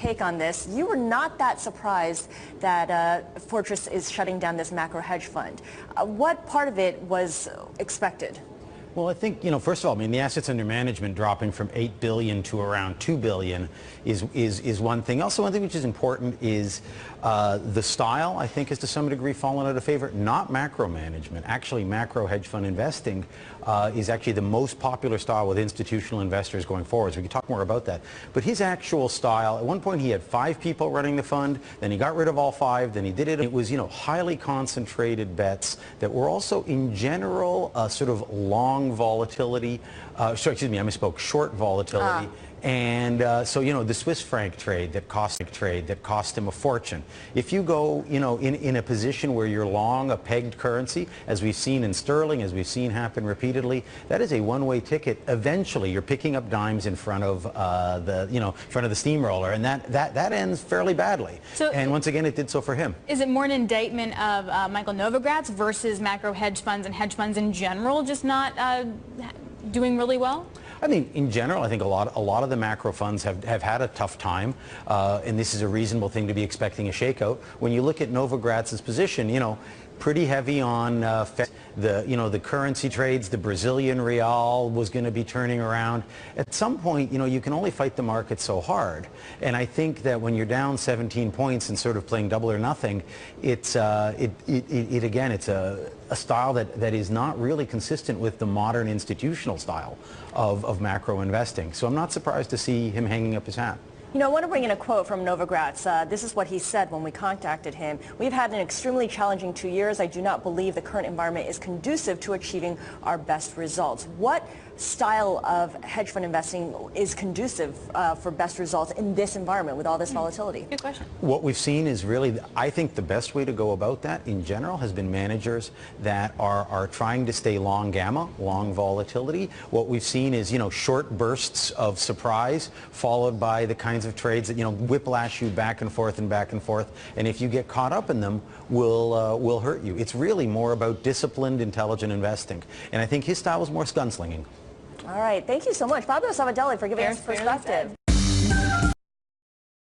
take on this. You were not that surprised that Fortress is shutting down this macro hedge fund. What part of it was expected? Well, I think, first of all, I mean, the assets under management dropping from $8 billion to around $2 billion is one thing. Also, one thing which is important is the style, I think, has to some degree fallen out of favor. Not macro management. Actually, macro hedge fund investing is actually the most popular style with institutional investors going forward. So we can talk more about that. But his actual style, at one point he had 5 people running the fund, then he got rid of all 5, then he did it. It was, highly concentrated bets that were also, in general, sort of long volatility, excuse me, I misspoke, short volatility. And so, the Swiss franc trade that cost him a fortune. If you go, in a position where you're long a pegged currency, as we've seen in sterling, as we've seen happen repeatedly, that is a one-way ticket. Eventually, you're picking up dimes in front of front of the steamroller, and that ends fairly badly. So, and once again, it did so for him. Is it more an indictment of Michael Novogratz versus macro hedge funds and hedge funds in general just not doing really well? I mean, in general, I think a lot of the macro funds have had a tough time, and this is a reasonable thing to be expecting a shakeout. When you look at Novogratz's position, pretty heavy on the currency trades. The Brazilian real was going to be turning around. At some point, you can only fight the market so hard. And I think that when you're down 17 points and sort of playing double or nothing, it's again, it's a style that is not really consistent with the modern institutional style of macro investing. So I'm not surprised to see him hanging up his hat. I want to bring in a quote from Novogratz. This is what he said when we contacted him. "We've had an extremely challenging 2 years. I do not believe the current environment is conducive to achieving our best results." What style of hedge fund investing is conducive for best results in this environment with all this volatility? Good question. What we've seen is really, I think the best way to go about that in general has been managers that are trying to stay long gamma, long volatility. What we've seen is, short bursts of surprise followed by the kinds of trades that, whiplash you back and forth and back and forth. And if you get caught up in them, will hurt you. It's really more about disciplined, intelligent investing. And I think his style is more gunslinging. All right. Thank you so much, Fabio Savadelli, for giving us perspective.